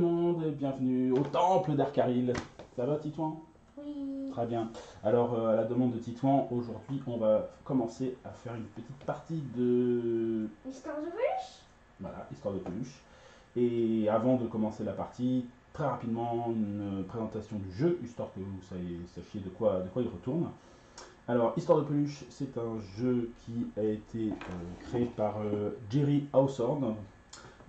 monde et bienvenue au temple d'Arcaril. Ça va Titouan? Oui. Très bien. Alors à la demande de Titouan, aujourd'hui on va commencer à faire une petite partie de... Histoire de peluche. Voilà, histoire de peluche. Et avant de commencer la partie, très rapidement une présentation du jeu, histoire que vous sachiez de quoi il retourne. Alors, Histoire de peluche, c'est un jeu qui a été créé par Jerry Hawthorne,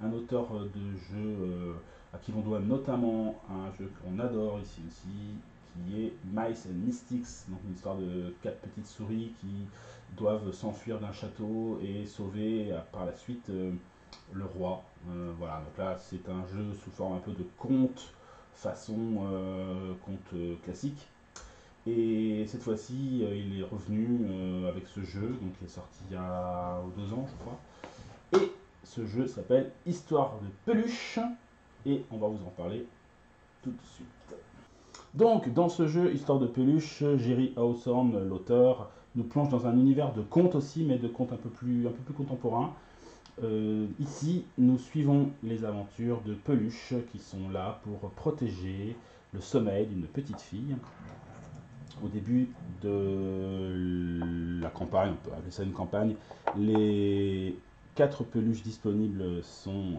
un auteur de jeux à qui l'on doit notamment un jeu qu'on adore ici aussi, qui est Mice and Mystics, donc une histoire de quatre petites souris qui doivent s'enfuir d'un château et sauver par la suite le roi. Voilà, donc là c'est un jeu sous forme un peu de conte, façon conte classique. Et cette fois-ci, il est revenu avec ce jeu, donc il est sorti il y a 2 ans, je crois. Et ce jeu s'appelle Histoire de peluche, et on va vous en parler tout de suite. Donc, dans ce jeu Histoire de peluche, Jerry Hawthorne, l'auteur, nous plonge dans un univers de contes aussi, mais de contes un peu plus contemporains. Ici, nous suivons les aventures de peluches qui sont là pour protéger le sommeil d'une petite fille. Au début de la campagne, on peut appeler ça une campagne, les 4 peluches disponibles sont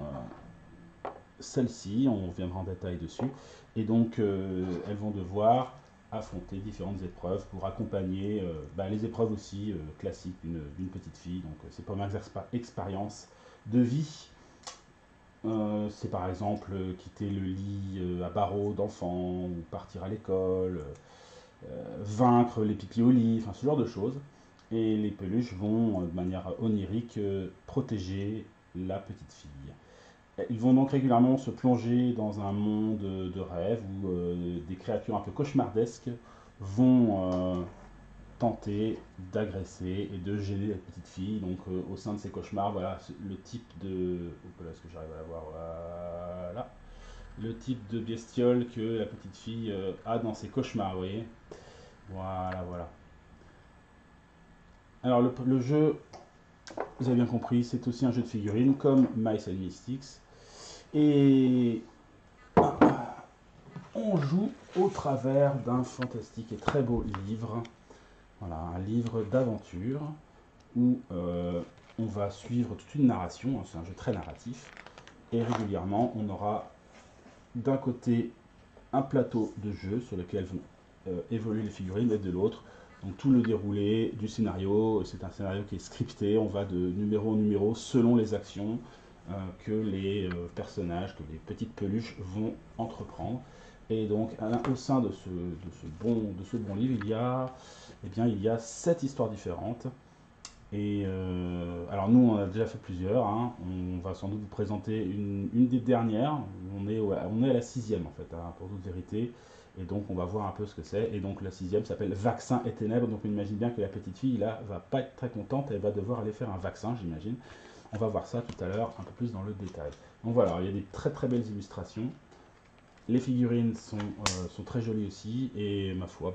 celles-ci, on reviendra en détail dessus, et donc elles vont devoir affronter différentes épreuves pour accompagner les épreuves aussi classiques d'une petite fille. Donc c'est pas mal expérience de vie. C'est par exemple quitter le lit à barreaux d'enfants ou partir à l'école, vaincre les pipis au lit, enfin ce genre de choses. Et les peluches vont de manière onirique protéger la petite fille. Ils vont donc régulièrement se plonger dans un monde de rêve où des créatures un peu cauchemardesques vont tenter d'agresser et de gêner la petite fille. Donc au sein de ces cauchemars, voilà le type de... Voilà, est-ce que j'arrive à la voir? Voilà. Le type de bestiole que la petite fille a dans ses cauchemars, vous voyez. Voilà, voilà. Alors le jeu, vous avez bien compris, c'est aussi un jeu de figurines comme Mice and Mystics. Et on joue au travers d'un fantastique et très beau livre. Voilà, un livre d'aventure où on va suivre toute une narration. C'est un jeu très narratif. Et régulièrement, on aura d'un côté un plateau de jeu sur lequel vont évoluer les figurines, et de l'autre, donc tout le déroulé du scénario. C'est un scénario qui est scripté. On va de numéro en numéro selon les actions que les personnages, que les petites peluches vont entreprendre. Et donc, au sein de ce bon livre, il y a 7 histoires différentes. Et alors nous, on a déjà fait plusieurs. Hein. On va sans doute vous présenter une des dernières. On est à la 6e en fait, hein, pour toute vérité. Et donc on va voir un peu ce que c'est. Et donc la 6e s'appelle Vaccin et Ténèbres. Donc on imagine bien que la petite fille là va pas être très contente. Elle va devoir aller faire un vaccin, j'imagine. On va voir ça tout à l'heure, un peu plus dans le détail. Donc voilà, il y a des très très belles illustrations. Les figurines sont très jolies aussi, et ma foi,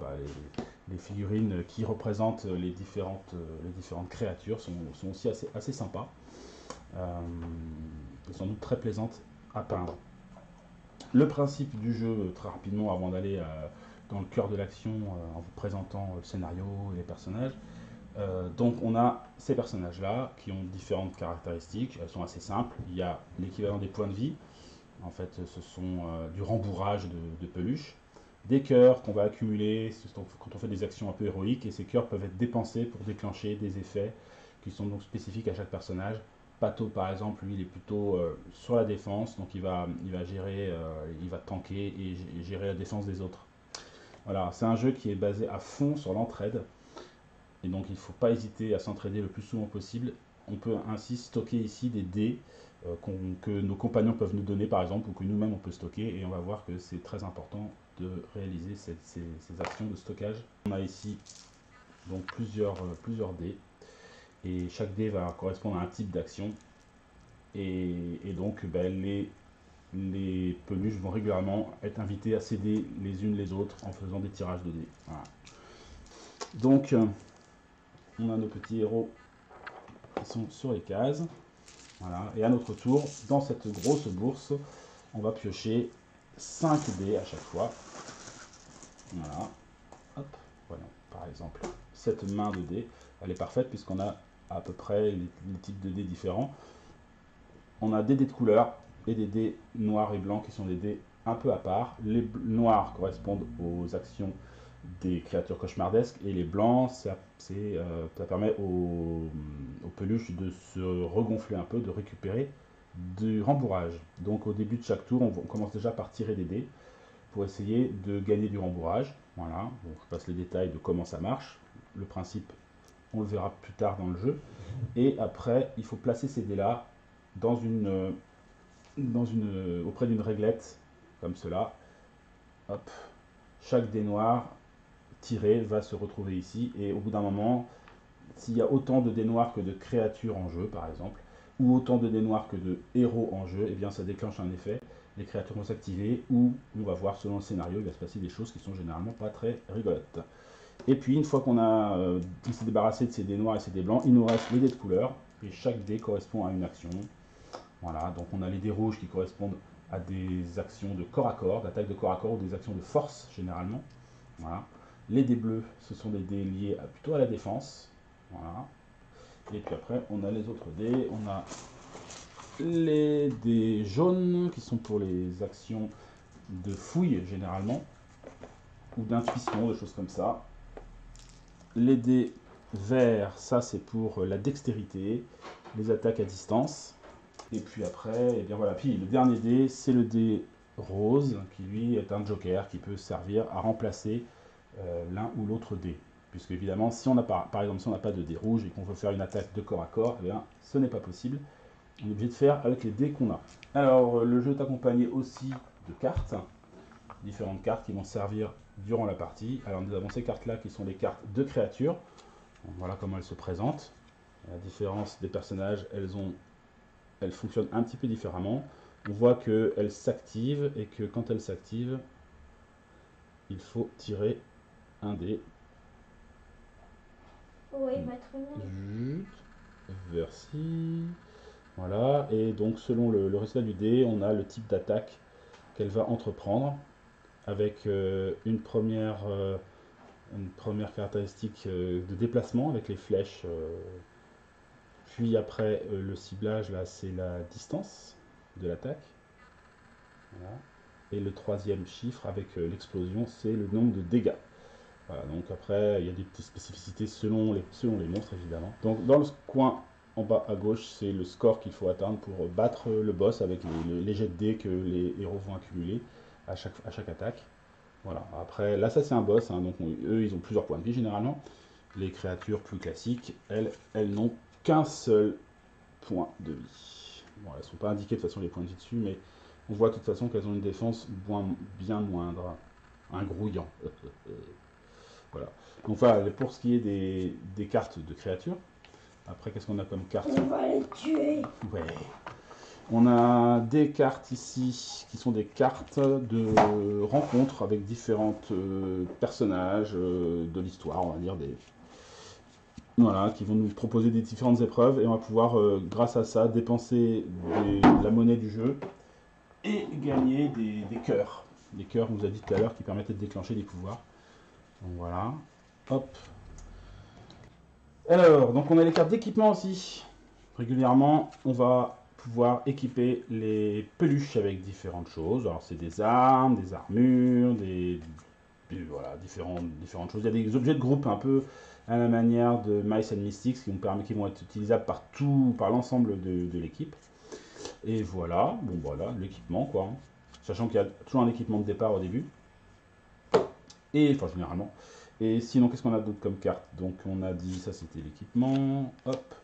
les figurines qui représentent les différentes créatures sont aussi assez sympas, et sans doute très plaisantes à peindre. Le principe du jeu, très rapidement, avant d'aller dans le cœur de l'action, en vous présentant le scénario et les personnages. Donc on a ces personnages-là qui ont différentes caractéristiques, elles sont assez simples. Il y a l'équivalent des points de vie. En fait, ce sont du rembourrage de peluches, des cœurs qu'on va accumuler quand on fait des actions un peu héroïques, et ces cœurs peuvent être dépensés pour déclencher des effets qui sont donc spécifiques à chaque personnage. Pato, par exemple, lui, il est plutôt sur la défense, donc il va gérer, il va tanker et gérer la défense des autres. Voilà, c'est un jeu qui est basé à fond sur l'entraide, et donc il ne faut pas hésiter à s'entraider le plus souvent possible. On peut ainsi stocker ici des dés que nos compagnons peuvent nous donner par exemple, ou que nous-mêmes on peut stocker, et on va voir que c'est très important de réaliser ces actions de stockage. On a ici donc plusieurs dés, et chaque dé va correspondre à un type d'action, et donc les peluches vont régulièrement être invitées à s'aider les unes les autres en faisant des tirages de dés. Voilà. Donc on a nos petits héros qui sont sur les cases. Voilà. Et à notre tour, dans cette grosse bourse, on va piocher 5 dés à chaque fois. Voilà. Hop, voyons, par exemple, cette main de dés, elle est parfaite puisqu'on a à peu près les types de dés différents. On a des dés de couleur et des dés noirs et blancs qui sont des dés un peu à part. Les noirs correspondent aux actions des créatures cauchemardesques et les blancs, ça permet aux peluches de se regonfler un peu, de récupérer du rembourrage. Donc au début de chaque tour, on commence déjà par tirer des dés pour essayer de gagner du rembourrage. Voilà, donc je passe les détails de comment ça marche. Le principe, on le verra plus tard dans le jeu. Et après, il faut placer ces dés-là dans auprès d'une réglette, comme cela. Hop. Chaque dé noir tiré va se retrouver ici. Et au bout d'un moment, s'il y a autant de dés noirs que de créatures en jeu, par exemple, ou autant de dés noirs que de héros en jeu, et bien ça déclenche un effet. Les créatures vont s'activer, ou on va voir selon le scénario, il va se passer des choses qui sont généralement pas très rigolotes. Et puis une fois qu'on s'est débarrassé de ces dés noirs et ces dés blancs, il nous reste les dés de couleur, et chaque dé correspond à une action. Voilà, donc on a les dés rouges qui correspondent à des actions de corps à corps, d'attaque de corps à corps ou des actions de force généralement. Voilà. Les dés bleus, ce sont des dés liés plutôt à la défense. Voilà. Et puis après, on a les autres dés. On a les dés jaunes qui sont pour les actions de fouille généralement, ou d'intuition, des choses comme ça. Les dés verts, ça c'est pour la dextérité, les attaques à distance. Et puis après, et bien voilà. Puis le dernier dé, c'est le dé rose, qui lui est un joker qui peut servir à remplacer l'un ou l'autre dé. Puisque évidemment, si on n'a pas, par exemple, si on n'a pas de dé rouge et qu'on veut faire une attaque de corps à corps, eh bien, ce n'est pas possible. On est obligé de faire avec les dés qu'on a. Alors, le jeu est accompagné aussi de cartes, différentes cartes qui vont servir durant la partie. Alors, nous avons ces cartes-là qui sont les cartes de créatures. Donc, voilà comment elles se présentent. À la différence des personnages, elles fonctionnent un petit peu différemment. On voit qu'elles s'activent et que quand elles s'activent, il faut tirer un dé. Oui, pas très bien. Merci. Voilà, et donc selon le résultat du dé, on a le type d'attaque qu'elle va entreprendre avec une première caractéristique de déplacement avec les flèches. Puis après, le ciblage, là, c'est la distance de l'attaque. Voilà. Et le troisième chiffre avec l'explosion, c'est le nombre de dégâts. Voilà, donc après, il y a des petites spécificités selon les monstres, évidemment. Donc dans le coin en bas à gauche, c'est le score qu'il faut atteindre pour battre le boss avec les jets de dés que les héros vont accumuler à chaque attaque. Voilà, après, là, ça c'est un boss, hein, donc eux, ils ont plusieurs points de vie généralement. Les créatures plus classiques, elles n'ont qu'un seul point de vie. Bon, elles ne sont pas indiquées de toute façon les points de vie dessus, mais on voit de toute façon qu'elles ont une défense bien moindre. Un grouillant. Voilà. Donc voilà, pour ce qui est des cartes de créatures. Après, qu'est-ce qu'on a comme carte? On va les tuer. Ouais. On a des cartes ici qui sont des cartes de rencontres avec différents personnages de l'histoire, on va dire, voilà, qui vont nous proposer des différentes épreuves et on va pouvoir, grâce à ça, dépenser de la monnaie du jeu et gagner des cœurs. Des cœurs, on vous a dit tout à l'heure, qui permettaient de déclencher des pouvoirs. Donc voilà. Hop. Alors, donc on a les cartes d'équipement aussi. Régulièrement, on va pouvoir équiper les peluches avec différentes choses. Alors c'est des armes, des armures, voilà, différentes choses. Il y a des objets de groupe un peu à la manière de Mice and Mystics qui vont être utilisables par l'ensemble de l'équipe. Et voilà, bon voilà, l'équipement quoi. Sachant qu'il y a toujours un équipement de départ au début. Et, enfin généralement. Et sinon, qu'est-ce qu'on a d'autre comme carte? Donc on a dit, ça c'était l'équipement. Hop.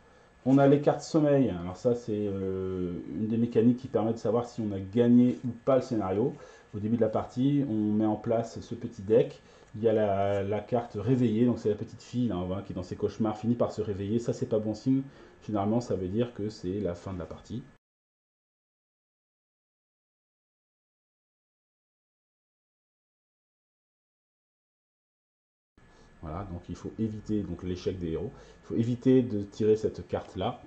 On a les cartes sommeil. Alors ça c'est une des mécaniques qui permet de savoir si on a gagné ou pas le scénario. Au début de la partie, on met en place ce petit deck. Il y a la carte réveillée, donc c'est la petite fille là, qui dans ses cauchemars finit par se réveiller. Ça c'est pas bon signe. Généralement ça veut dire que c'est la fin de la partie. Voilà, donc il faut éviter l'échec des héros. Il faut éviter de tirer cette carte-là.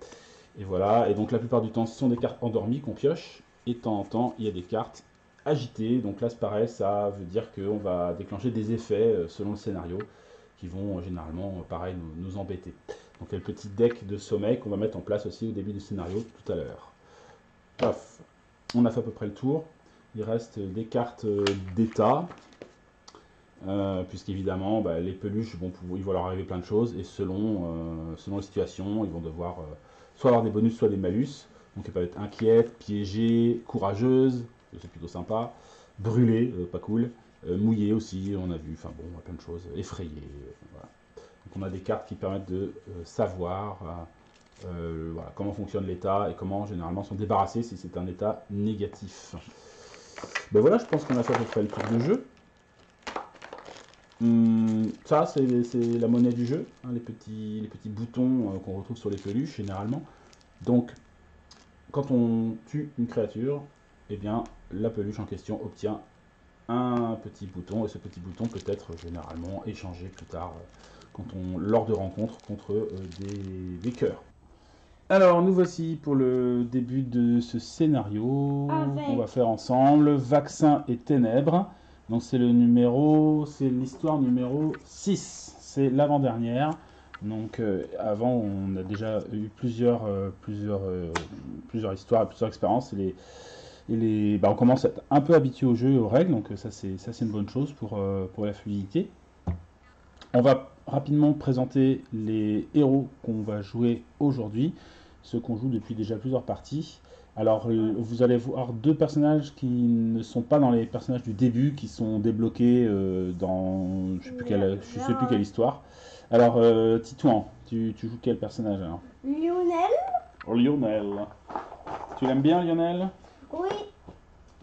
Et voilà, et donc la plupart du temps, ce sont des cartes endormies qu'on pioche. Et de temps en temps, il y a des cartes agitées. Donc là, c'est pareil, ça veut dire qu'on va déclencher des effets selon le scénario qui vont généralement, pareil, nous embêter. Donc il y a le petit deck de sommeil qu'on va mettre en place aussi au début du scénario tout à l'heure. Paf, on a fait à peu près le tour. Il reste des cartes d'état. Puisqu'évidemment, les peluches, il va leur arriver plein de choses, et selon la situation, ils vont devoir soit avoir des bonus, soit des malus. Donc elle peut être inquiète, piégée, courageuse, c'est plutôt sympa, brûlée, pas cool, mouillée aussi, on a vu, enfin bon, plein de choses, effrayée. Voilà. Donc on a des cartes qui permettent de savoir voilà, comment fonctionne l'état et comment généralement s'en débarrasser si c'est un état négatif. Ben voilà, je pense qu'on a fait à peu près le tour du jeu. Ça, c'est la monnaie du jeu, hein, les petits boutons qu'on retrouve sur les peluches généralement. Donc, quand on tue une créature, eh bien, la peluche en question obtient un petit bouton, et ce petit bouton peut être généralement échangé plus tard lors de rencontres contre des cœurs. Alors, nous voici pour le début de ce scénario qu'on va faire ensemble. Vaccin et ténèbres. Donc c'est l'histoire numéro 6, c'est l'avant-dernière. Donc avant on a déjà eu plusieurs histoires, plusieurs expériences. On commence à être un peu habitué au jeu et aux règles, donc ça c'est une bonne chose pour la fluidité. On va rapidement présenter les héros qu'on va jouer aujourd'hui, ceux qu'on joue depuis déjà plusieurs parties. Alors, vous allez voir deux personnages qui ne sont pas dans les personnages du début, qui sont débloqués dans je sais plus quelle histoire. Alors, Titouan, tu joues quel personnage alors? Lionel. Oh, Lionel. Tu l'aimes bien, Lionel? Oui,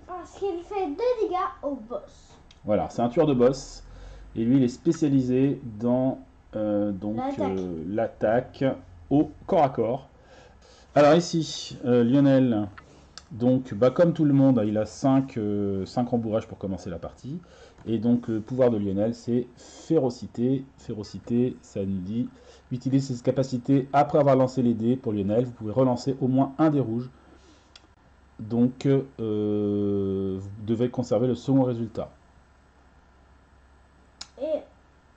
parce qu'il fait 2 dégâts au boss. Voilà, c'est un tueur de boss. Et lui, il est spécialisé dans l'attaque au corps à corps. Alors ici, Lionel, donc comme tout le monde, il a 5 rembourrages pour commencer la partie. Et donc le pouvoir de Lionel, c'est férocité. Férocité, ça nous dit, utilisez ses capacités après avoir lancé les dés pour Lionel. Vous pouvez relancer au moins un des rouges. Donc vous devez conserver le second résultat. Et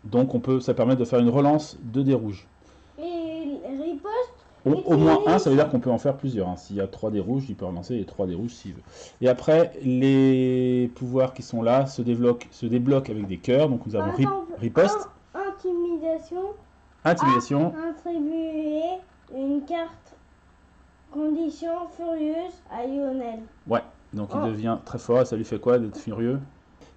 donc ça permet de faire une relance de dés rouges. Et riposte. Au moins un, ça veut dire qu'on peut en faire plusieurs. Hein. S'il y a 3 dés rouges, il peut relancer les 3 dés rouges s'il veut. Et après, les pouvoirs qui sont là se débloquent avec des cœurs. Donc nous avons riposte. Intimidation. Intimidation. Attribuer une carte condition furieuse à Lionel. Ouais, donc il devient très fort. Et ça lui fait quoi d'être furieux?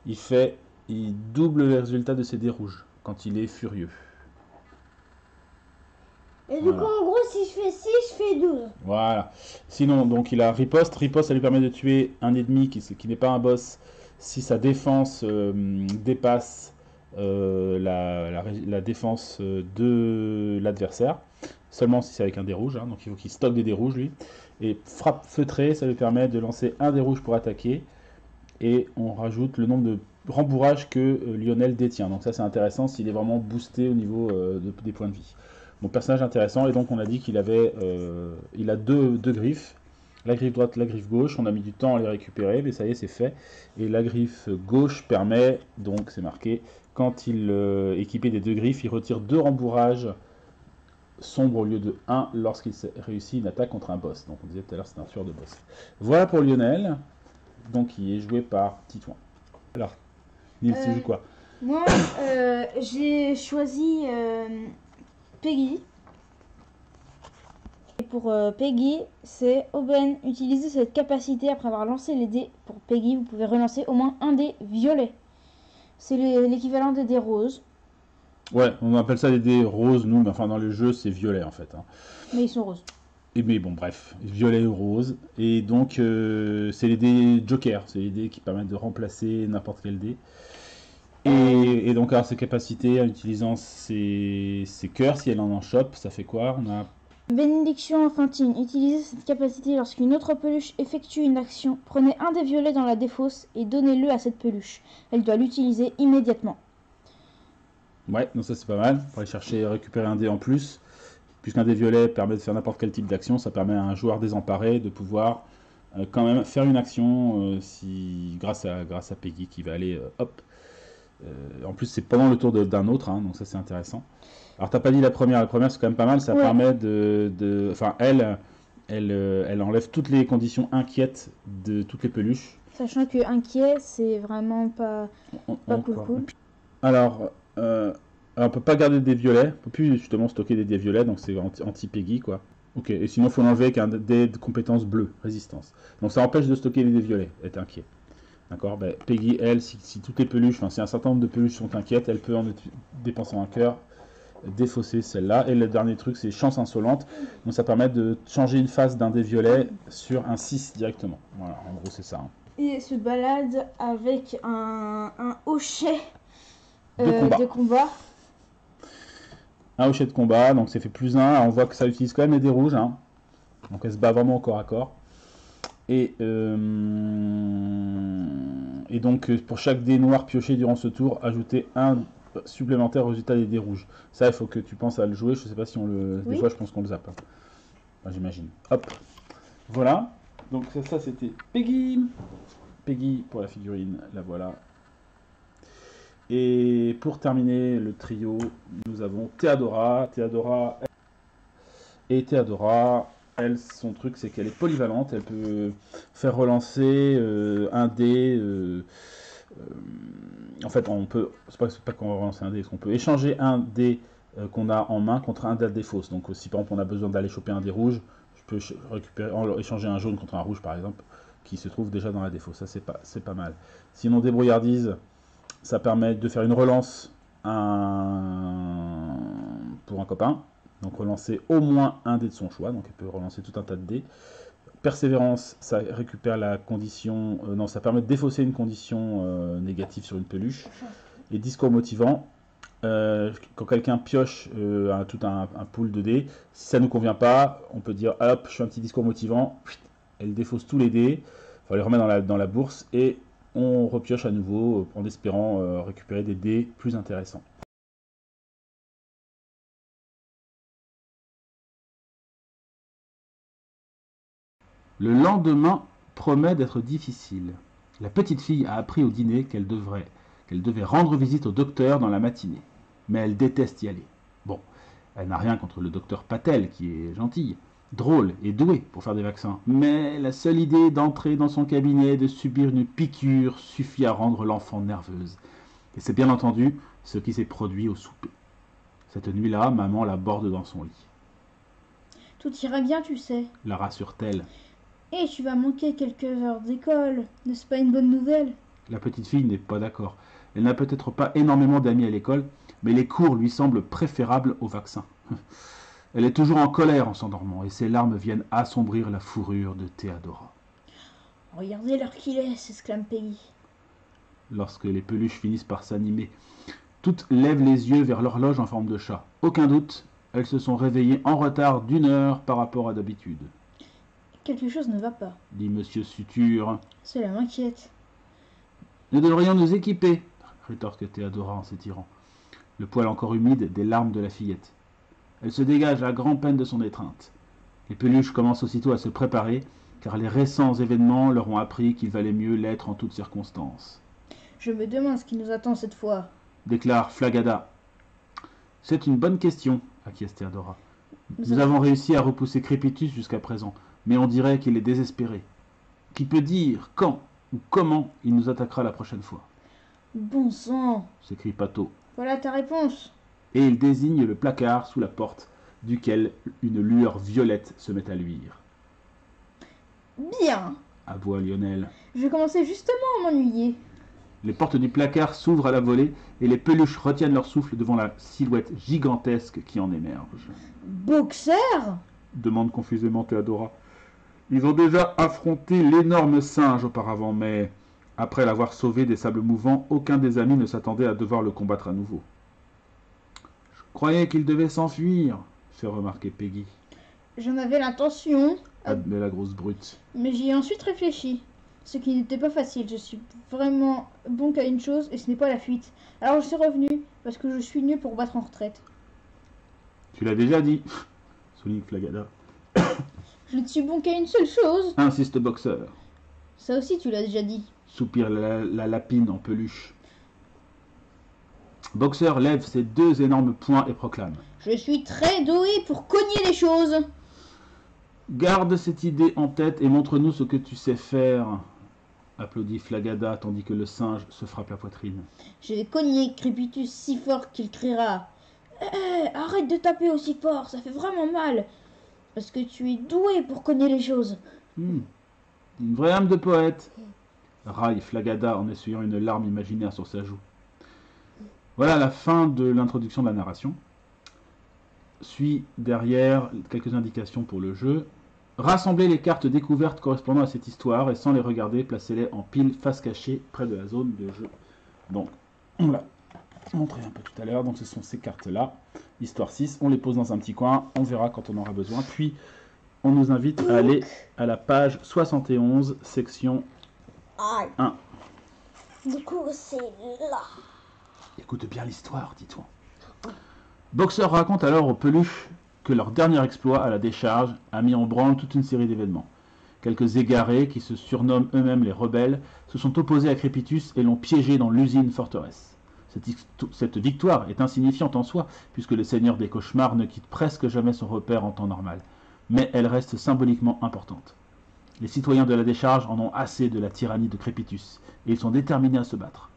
Il double les résultats de ses dés rouges quand il est furieux. Et du coup, en gros, si je fais 6, je fais 12. Voilà. Sinon, donc il a riposte. Riposte, ça lui permet de tuer un ennemi qui n'est pas un boss si sa défense dépasse la défense de l'adversaire. Seulement si c'est avec un dé rouge. Hein, donc il faut qu'il stocke des dés rouges, lui. Et frappe feutrée, ça lui permet de lancer un dé rouge pour attaquer. Et on rajoute le nombre de rembourrages que Lionel détient. Donc ça, c'est intéressant s'il est vraiment boosté au niveau des points de vie. Donc personnage intéressant, et donc on a dit qu'il avait il a deux griffes, la griffe droite, la griffe gauche. On a mis du temps à les récupérer, mais ça y est, c'est fait. Et la griffe gauche permet, donc c'est marqué, quand il est équipé des 2 griffes, il retire 2 rembourrages sombres au lieu de 1 lorsqu'il réussit une attaque contre un boss. Donc on disait tout à l'heure, c'est un tueur de boss. Voilà pour Lionel, donc qui est joué par Titouan. Alors, Nils, tu joues quoi? Moi, j'ai choisi Peggy. Et pour Peggy, c'est Aubaine. Utilisez cette capacité après avoir lancé les dés. Pour Peggy, vous pouvez relancer au moins un dé violet. C'est l'équivalent des dés roses. Ouais, on appelle ça des dés roses, nous, mais enfin dans le jeu, c'est violet en fait. Hein. Mais ils sont roses. Mais bon, bref, violet ou rose. Et donc, c'est les dés joker, c'est les dés qui permettent de remplacer n'importe quel dé. Et donc, alors, ses capacités en utilisant ses cœurs, si elle en chope, ça fait quoi? On a Bénédiction enfantine. Utilisez cette capacité lorsqu'une autre peluche effectue une action. Prenez un dé violet dans la défausse et donnez-le à cette peluche. Elle doit l'utiliser immédiatement. Ouais, donc ça c'est pas mal. Pour aller chercher récupérer un dé en plus. Puisqu'un dé violet permet de faire n'importe quel type d'action, ça permet à un joueur désemparé de pouvoir quand même faire une action grâce à Peggy qui va aller hop. En plus, c'est pendant le tour d'un autre, hein, donc ça c'est intéressant. Alors, t'as pas dit la première c'est quand même pas mal, ça permet enfin, elle enlève toutes les conditions inquiètes de toutes les peluches. Sachant que inquiet, c'est vraiment pas cool. Alors, on peut pas garder des violets, on peut plus justement stocker des dés violets, donc c'est anti-Peggy quoi. Ok, et sinon il faut l'enlever avec un dé de compétence bleue, résistance. Donc ça empêche de stocker les dés violets, être inquiet. D'accord, Peggy, elle, si toutes les peluches, enfin si un certain nombre de peluches sont inquiètes, elle peut en dépensant un cœur, défausser celle-là. Et le dernier truc, c'est chance insolente. Donc ça permet de changer une face d'un dé violet sur un 6 directement. Voilà, en gros c'est ça. Hein. Et elle se balade avec un hochet de combat. Un hochet de combat, donc c'est fait +1. On voit que ça utilise quand même les dés rouges. Hein. Donc elle se bat vraiment au corps à corps. Et donc pour chaque dé noir pioché durant ce tour, ajouter un supplémentaire au résultat des dés rouges. Ça, il faut que tu penses à le jouer. Je sais pas si on le... Oui. Des fois, je pense qu'on le zappe. Enfin, j'imagine. Hop. Voilà. Donc ça c'était Peggy. Peggy pour la figurine. La voilà. Et pour terminer le trio, nous avons Théodora. Théodora, elle, son truc, c'est qu'elle est polyvalente. Elle peut faire relancer un dé. En fait, on peut. C'est pas qu'on va relancer un dé, c'est qu'on peut échanger un dé qu'on a en main contre un dé fausse. Donc, si par exemple on a besoin d'aller choper un dé rouge, je peux échanger un jaune contre un rouge, par exemple, qui se trouve déjà dans la défausse. Ça, c'est pas mal. Sinon, débrouillardise, ça permet de faire une relance pour un copain. Donc relancer au moins un dé de son choix, donc elle peut relancer tout un tas de dés. Persévérance, ça récupère la condition... non, ça permet de défausser une condition négative sur une peluche. Et discours motivant, quand quelqu'un pioche tout un pool de dés, si ça ne nous convient pas, on peut dire, hop, je fais un petit discours motivant, elle défausse tous les dés, on les remet dans la bourse, et on repioche à nouveau en espérant récupérer des dés plus intéressants. Le lendemain promet d'être difficile. La petite fille a appris au dîner qu'elle devait rendre visite au docteur dans la matinée. Mais elle déteste y aller. Bon, elle n'a rien contre le docteur Patel, qui est gentille, drôle et doué pour faire des vaccins. Mais la seule idée d'entrer dans son cabinet et de subir une piqûre suffit à rendre l'enfant nerveuse. Et c'est bien entendu ce qui s'est produit au souper. Cette nuit-là, maman la borde dans son lit. Tout ira bien, tu sais. La rassure-t-elle. Et tu vas manquer quelques heures d'école. N'est-ce pas une bonne nouvelle? La petite fille n'est pas d'accord. Elle n'a peut-être pas énormément d'amis à l'école, mais les cours lui semblent préférables au vaccin. Elle est toujours en colère en s'endormant, et ses larmes viennent assombrir la fourrure de Théodora. Regardez l'heure qu'il est, s'exclame Peggy. Lorsque les peluches finissent par s'animer, toutes lèvent les yeux vers l'horloge en forme de chat. Aucun doute, elles se sont réveillées en retard d'1 heure par rapport à d'habitude. Quelque chose ne va pas, dit Monsieur Suture. Cela m'inquiète. Nous devrions nous équiper, rétorque Théodora en s'étirant, le poil encore humide des larmes de la fillette. Elle se dégage à grand-peine de son étreinte. Les peluches commencent aussitôt à se préparer, car les récents événements leur ont appris qu'il valait mieux l'être en toutes circonstances. Je me demande ce qui nous attend cette fois, déclare Flagada. C'est une bonne question, acquiesce Théodora. Nous avons réussi à repousser Crépitus jusqu'à présent, mais on dirait qu'il est désespéré. Qui peut dire quand ou comment il nous attaquera la prochaine fois? Bon sang, s'écrie Pato. Voilà ta réponse. Et il désigne le placard sous la porte, duquel une lueur violette se met à luire. Bien, aboie Lionel. Je commençais justement à m'ennuyer. Les portes du placard s'ouvrent à la volée et les peluches retiennent leur souffle devant la silhouette gigantesque qui en émerge. Boxer? demande confusément Théodora. Ils ont déjà affronté l'énorme singe auparavant, mais après l'avoir sauvé des sables mouvants, aucun des amis ne s'attendait à devoir le combattre à nouveau. Je croyais qu'il devait s'enfuir, fait remarquer Peggy. J'en avais l'intention, admet la grosse brute. Mais j'y ai ensuite réfléchi. Ce qui n'était pas facile. Je suis vraiment bon qu'à une chose et ce n'est pas la fuite. Alors je suis revenu parce que je suis nul pour battre en retraite. Tu l'as déjà dit, souligne Flagada. Je ne suis bon qu'à une seule chose. Insiste Boxer. Ça aussi, tu l'as déjà dit. Soupire la lapine en peluche. Boxer lève ses 2 énormes poings et proclame. Je suis très doué pour cogner les choses. Garde cette idée en tête et montre-nous ce que tu sais faire, applaudit Flagada tandis que le singe se frappe la poitrine. Je vais cogner Crépitus si fort qu'il criera. Arrête de taper aussi fort, ça fait vraiment mal. Parce que tu es doué pour cogner les choses. Une vraie âme de poète, raille Flagada en essuyant une larme imaginaire sur sa joue. Voilà la fin de l'introduction de la narration. Suit derrière quelques indications pour le jeu. Rassemblez les cartes découvertes correspondant à cette histoire et sans les regarder, placez-les en pile face cachée près de la zone de jeu. Donc, on l'a montré un peu tout à l'heure. Donc, ce sont ces cartes-là. Histoire 6, on les pose dans un petit coin. On verra quand on aura besoin. Puis, on nous invite à aller à la page 71, section 1. Du coup, c'est là. Écoute bien l'histoire, dis-toi. Boxer raconte alors aux peluches que leur dernier exploit à la décharge a mis en branle toute une série d'événements. Quelques égarés, qui se surnomment eux-mêmes les rebelles, se sont opposés à Crépitus et l'ont piégé dans l'usine forteresse. Cette victoire est insignifiante en soi, puisque le seigneur des cauchemars ne quitte presque jamais son repère en temps normal. Mais elle reste symboliquement importante. Les citoyens de la décharge en ont assez de la tyrannie de Crépitus, et ils sont déterminés à se battre.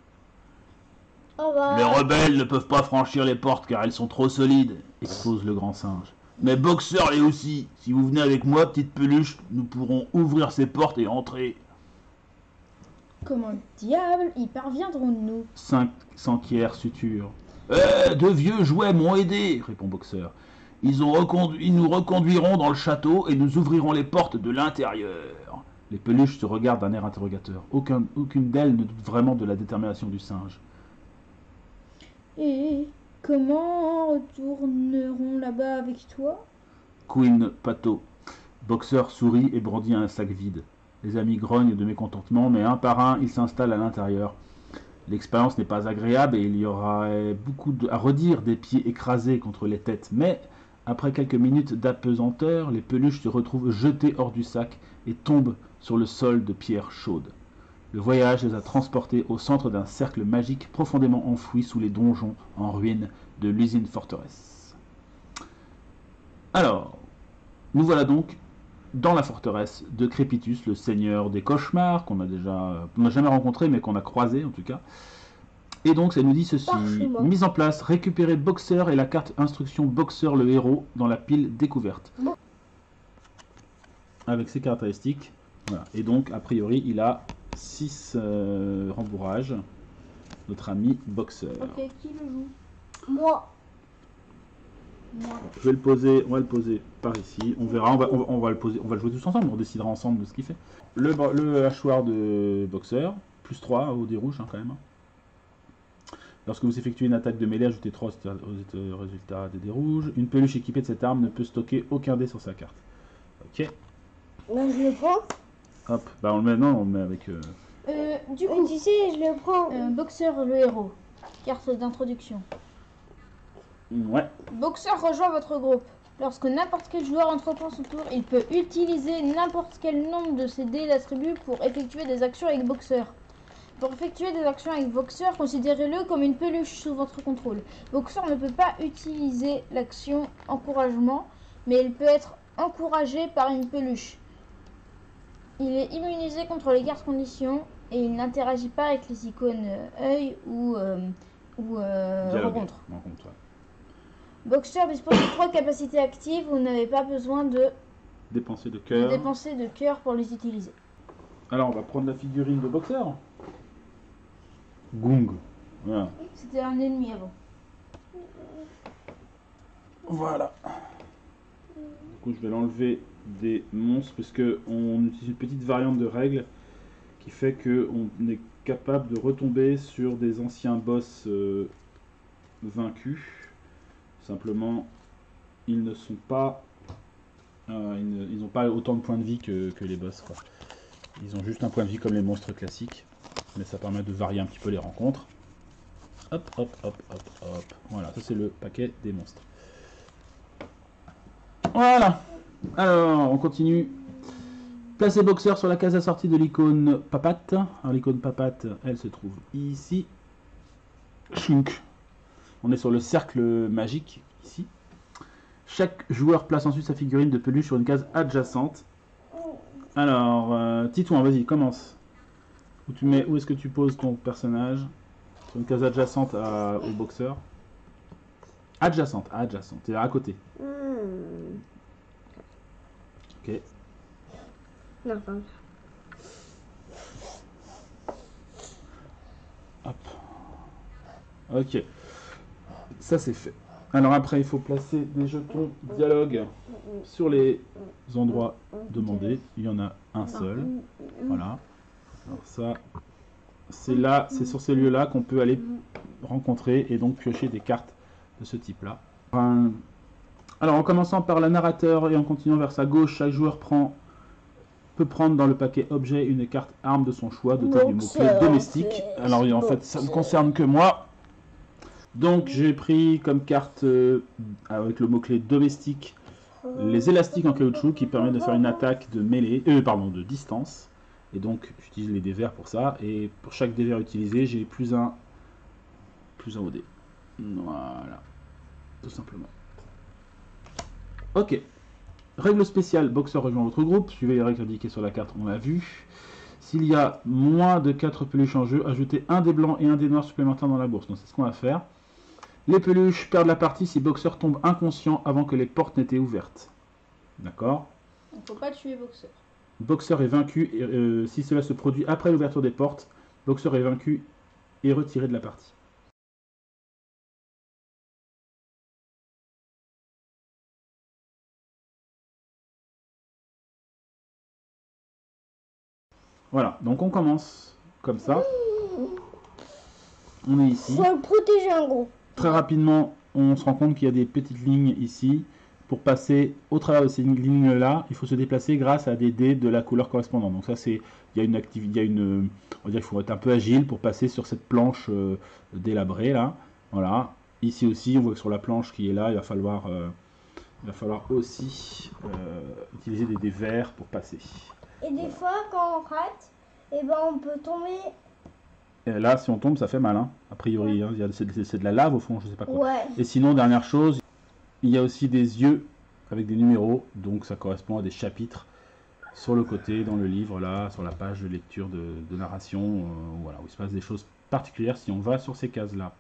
Oh bah. Les rebelles ne peuvent pas franchir les portes car elles sont trop solides, expose le grand singe. Mais Boxer l'est aussi. Si vous venez avec moi, petite peluche, nous pourrons ouvrir ces portes et entrer. Comment diable y parviendrons-nous? 5 s'enquièrent suture. De vieux jouets m'ont aidé, répond Boxer. Ils nous reconduiront dans le château et nous ouvrirons les portes de l'intérieur. Les peluches se regardent d'un air interrogateur. Aucune d'elles ne doute vraiment de la détermination du singe. Et comment retournerons là-bas avec toi? Queen Pato. Boxer sourit et brandit un sac vide. Les amis grognent de mécontentement, mais un par un, ils s'installent à l'intérieur. L'expérience n'est pas agréable et il y aura beaucoup à redire des pieds écrasés contre les têtes. Mais, après quelques minutes d'apesanteur, les peluches se retrouvent jetées hors du sac et tombent sur le sol de pierre chaude. Le voyage les a transportés au centre d'un cercle magique profondément enfoui sous les donjons en ruine de l'usine forteresse. Alors, nous voilà donc dans la forteresse de Crépitus, le seigneur des cauchemars, qu'on n'a jamais rencontré, mais qu'on a croisé en tout cas. Et donc, ça nous dit ceci. Mise en place, récupérer Boxer et la carte instruction Boxer le héros dans la pile découverte. Avec ses caractéristiques. Voilà. Et donc, a priori, il a 6 rembourrages. Notre ami Boxer. Ok, qui le joue? Moi. Je vais le poser, on va le poser par ici. On verra, on va le poser, on va le jouer tous ensemble. On décidera ensemble de ce qu'il fait. Le hachoir de Boxer, plus 3 au dé rouge hein, quand même. Lorsque vous effectuez une attaque de mêlée, ajoutez 3 aux résultats des dés rouges. Une peluche équipée de cette arme ne peut stocker aucun dé sur sa carte. Ok. Ben, je le prends. Hop, bah on le met, non, on le met avec... Du coup, Tu sais, je le prends. Boxer le héros. Carte d'introduction. Ouais. Boxer rejoint votre groupe. Lorsque n'importe quel joueur entreprend son tour, il peut utiliser n'importe quel nombre de ses dés d'attributs pour effectuer des actions avec Boxer. Pour effectuer des actions avec Boxer, considérez-le comme une peluche sous votre contrôle. Boxer ne peut pas utiliser l'action encouragement, mais il peut être encouragé par une peluche. Il est immunisé contre les cartes conditions et il n'interagit pas avec les icônes œil ou rencontre. Ouais. Boxer dispose de 3 capacités actives, vous n'avez pas besoin de Dépenser de cœur. dépenser de cœur pour les utiliser. Alors on va prendre la figurine de Boxer. Gung. Voilà. C'était un ennemi avant. Voilà. Du coup, je vais l'enlever des monstres parce que on utilise une petite variante de règle qui fait que on est capable de retomber sur des anciens boss vaincus. Simplement, ils ne sont pas, ils n'ont pas autant de points de vie que les boss, quoi. Ils ont juste un point de vie comme les monstres classiques, mais ça permet de varier un petit peu les rencontres. Hop, hop, hop, hop, hop. Voilà, ça c'est le paquet des monstres. Voilà. Alors, on continue. Placez boxeur sur la case assortie de l'icône papate. Alors, l'icône papate, elle se trouve ici. Chunk. On est sur le cercle magique, ici. Chaque joueur place ensuite sa figurine de peluche sur une case adjacente. Alors, Titouan, vas-y, commence. Où est-ce que tu poses ton personnage? Sur une case adjacente au boxeur. Adjacente, c'est-à-dire à côté. Ok. Non, pardon. Hop. Ok. Ça c'est fait. Alors après, il faut placer des jetons dialogue sur les endroits demandés. Il y en a un seul. Voilà. Alors ça, c'est sur ces lieux-là qu'on peut aller rencontrer et donc piocher des cartes de ce type-là. Alors en commençant par le narrateur et en continuant vers sa gauche, chaque joueur peut prendre dans le paquet objet une carte arme de son choix dotée du mot-clé domestique. Alors en fait, ça ne concerne que moi. Donc j'ai pris comme carte avec le mot-clé domestique les élastiques en caoutchouc qui permettent de faire une attaque de mêlée, de distance. Et donc j'utilise les dés verts pour ça. Et pour chaque dé vert utilisé, j'ai plus un au dé. Voilà. Tout simplement. Ok. Règle spéciale, boxeur rejoint votre groupe. Suivez les règles indiquées sur la carte, on l'a vu. S'il y a moins de 4 peluches en jeu, ajoutez un dé blanc et un dé noir supplémentaire dans la bourse. Donc c'est ce qu'on va faire. Les peluches perdent la partie si boxeur tombe inconscient avant que les portes n'étaient ouvertes. D'accord? Il ne faut pas tuer boxeur. Boxeur est vaincu si cela se produit après l'ouverture des portes. Boxeur est vaincu et retiré de la partie. Voilà, donc on commence comme ça. On est ici. Faut le protéger en gros. Très rapidement, on se rend compte qu'il y a des petites lignes ici. Pour passer au travers de ces lignes-là, il faut se déplacer grâce à des dés de la couleur correspondante. Donc ça, c'est, il y a une activité, on va dire qu'il faut être un peu agile pour passer sur cette planche délabrée là. Voilà. Ici aussi, on voit que sur la planche qui est là, il va falloir aussi utiliser des dés verts pour passer. Et des fois, quand on rate, eh ben, on peut tomber. Et là, si on tombe, ça fait mal, hein, a priori. Hein, c'est de la lave au fond, je sais pas quoi. Ouais. Et sinon, dernière chose, il y a aussi des yeux avec des numéros, donc ça correspond à des chapitres sur le côté, dans le livre, là, sur la page de lecture de narration, voilà, où il se passe des choses particulières si on va sur ces cases-là.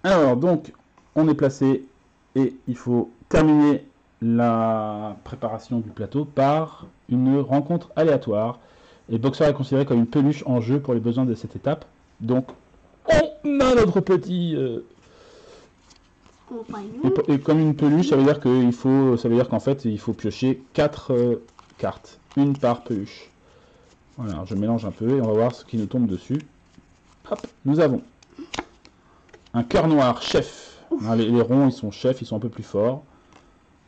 Alors, donc, on est placé et il faut terminer la préparation du plateau par une rencontre aléatoire. Et Boxer est considéré comme une peluche en jeu pour les besoins de cette étape. Donc, on a notre petit... Et comme une peluche, ça veut dire qu'en fait, il faut piocher 4 cartes, une par peluche. Voilà, alors je mélange un peu et on va voir ce qui nous tombe dessus. Hop, nous avons un cœur noir chef. Alors, les ronds, ils sont chefs, ils sont un peu plus forts.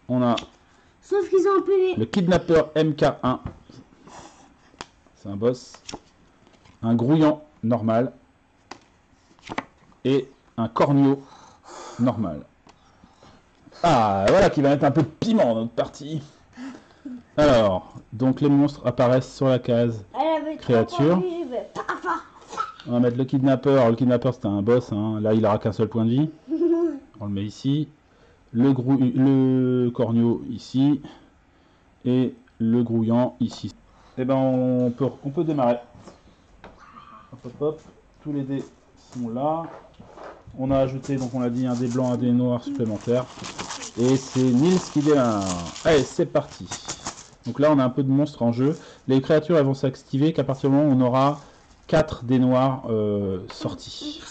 On a Sauf qu'ils ont un PV. le kidnappeur MK1. C'est un boss. Un grouillant normal. Et un corneau normal. Ah, voilà qui va mettre un peu de piment dans notre partie. Alors, donc les monstres apparaissent sur la case créature. On va mettre le kidnappeur. Alors, le kidnappeur, c'était un boss. Hein. Là, il n'aura qu'un seul point de vie. On le met ici. Le corneau ici. Et le grouillant ici. Et ben, on peut démarrer. Hop, hop, hop. Tous les dés sont là. On a ajouté, donc on l'a dit, un dé blanc, un dé noir supplémentaire. Et c'est Nils qui démarre. Allez, c'est parti. Donc là, on a un peu de monstres en jeu. Les créatures, elles vont s'activer qu'à partir du moment où on aura 4 dés noirs sortis.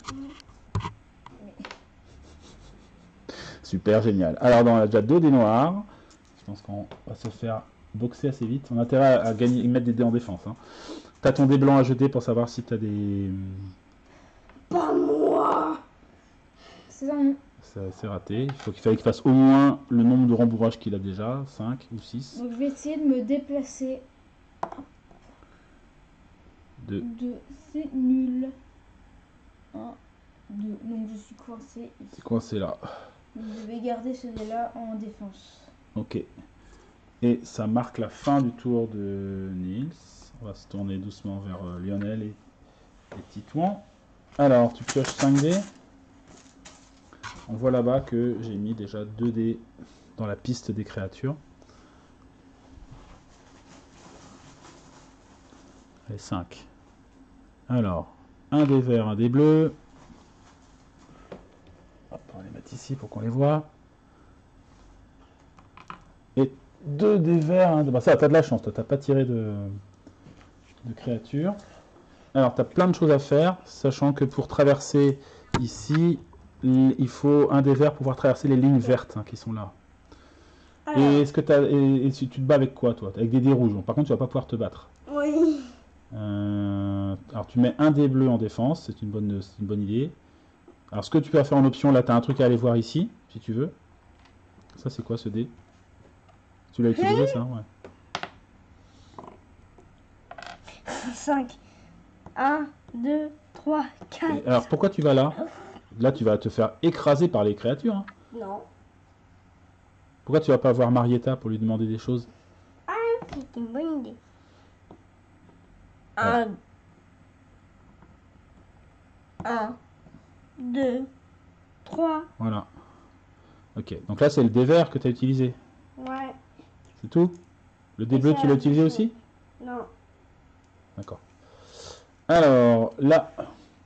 Super, génial. Alors, on a déjà 2 dés noirs. Je pense qu'on va se faire boxer assez vite. On a intérêt à mettre des dés en défense. Hein. T'as ton dé blanc à jeter pour savoir si t'as des... Pas moi. C'est raté. Il fallait qu'il fasse au moins le nombre de rembourrages qu'il a déjà, 5 ou 6. Donc je vais essayer de me déplacer. Deux. C'est nul. 1, 2. Donc je suis coincé ici. C'est coincé là. Donc je vais garder celui-là en défense. Ok. Et ça marque la fin du tour de Nils. On va se tourner doucement vers Lionel et Titouan. Alors, tu pioches 5 dés. On voit là-bas que j'ai mis déjà 2 dés dans la piste des créatures. Et 5. Alors, un dé vert, un dé bleu. Hop, on va les mettre ici pour qu'on les voit. Et 2 dés verts. Bah ça, t'as de la chance, toi, t'as pas tiré de créatures. Alors, t'as plein de choses à faire, sachant que pour traverser ici, il faut un dé verts pour pouvoir traverser les lignes vertes qui sont là. Alors, Et est-ce que tu te bats avec quoi, toi? Avec des dés rouges. Par contre, tu vas pas pouvoir te battre. oui. Alors, tu mets un dé bleu en défense, c'est une bonne idée. Alors, ce que tu peux faire en option, là, tu as un truc à aller voir ici, si tu veux. Ça, c'est quoi ce dé? Tu l'as utilisé, ça? Ouais. 5. 1, 2, 3, 4. Et alors, pourquoi tu vas là? Là, tu vas te faire écraser par les créatures. Hein. Non. Pourquoi tu vas pas voir Marietta pour lui demander des choses? C'est une bonne idée. 1, 2, 3. Voilà. Ok, donc là, c'est le dé vert que tu as utilisé. Ouais. C'est tout? Le dé bleu, tu l'as utilisé aussi? Non. D'accord. Alors, là,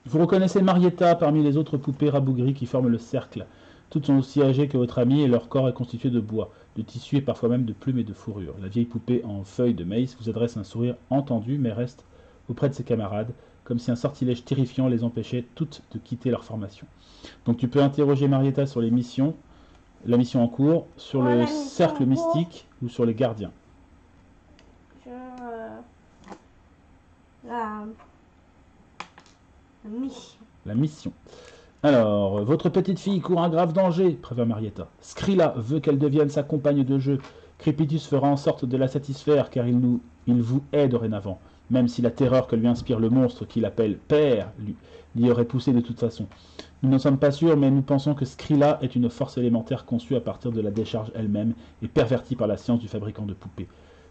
vous reconnaissez Marietta parmi les autres poupées rabougries qui forment le cercle. Toutes sont aussi âgées que votre amie et leur corps est constitué de bois, de tissu et parfois même de plumes et de fourrure. La vieille poupée en feuilles de maïs vous adresse un sourire entendu mais reste auprès de ses camarades, comme si un sortilège terrifiant les empêchait toutes de quitter leur formation. Donc tu peux interroger Marietta sur les missions, la mission en cours, sur Ouais, le la mission cercle en cours. mystique ou sur les gardiens. La mission. La mission. Alors, votre petite fille court un grave danger, prévint Marietta. Skrilla veut qu'elle devienne sa compagne de jeu. Crépitus fera en sorte de la satisfaire, car il vous hait dorénavant, même si la terreur que lui inspire le monstre qu'il appelle Père l'y aurait poussé de toute façon. Nous n'en sommes pas sûrs, mais nous pensons que Skrilla est une force élémentaire conçue à partir de la décharge elle-même et pervertie par la science du fabricant de poupées.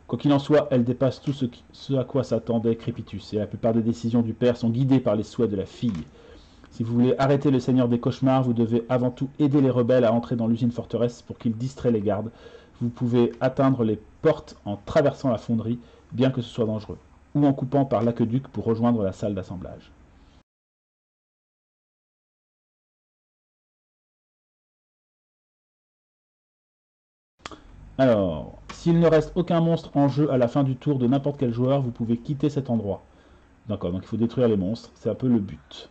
Quoi qu'il en soit, elle dépasse tout ce à quoi s'attendait Crépitus, et la plupart des décisions du père sont guidées par les souhaits de la fille. Si vous voulez arrêter le Seigneur des Cauchemars, vous devez avant tout aider les rebelles à entrer dans l'usine forteresse pour qu'ils distraient les gardes. Vous pouvez atteindre les portes en traversant la fonderie, bien que ce soit dangereux, ou en coupant par l'aqueduc pour rejoindre la salle d'assemblage. Alors, s'il ne reste aucun monstre en jeu à la fin du tour de n'importe quel joueur, vous pouvez quitter cet endroit. D'accord, donc il faut détruire les monstres, c'est un peu le but.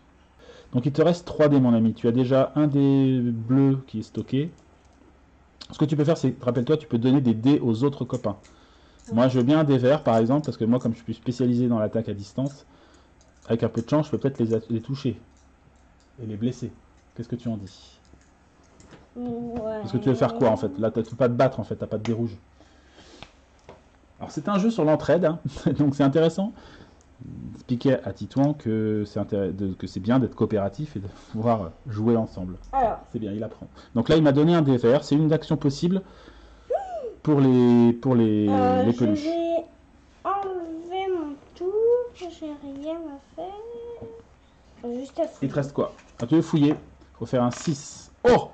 Donc il te reste 3 dés mon ami, tu as déjà un dé bleu qui est stocké. Ce que tu peux faire c'est, rappelle-toi, tu peux donner des dés aux autres copains. Moi je veux bien un dé vert par exemple, parce que moi comme je suis spécialisé dans l'attaque à distance, avec un peu de chance je peux peut-être les toucher et les blesser. Qu'est-ce que tu en dis? Ouais. Parce que tu veux faire quoi en fait? Là tu peux pas te battre en fait, t'as pas de dé rouge. Alors c'est un jeu sur l'entraide, hein. Donc c'est intéressant. Expliquer à Titouan que c'est bien d'être coopératif et de pouvoir jouer ensemble. Alors, C'est bien, il apprend. Donc là, il m'a donné un dé vert. C'est une action possible pour les peluches. je vais enlever mon tour. J'ai rien à faire. Faut juste à Il te reste quoi? Ah, tu veux fouiller? Il faut faire un 6. Oh!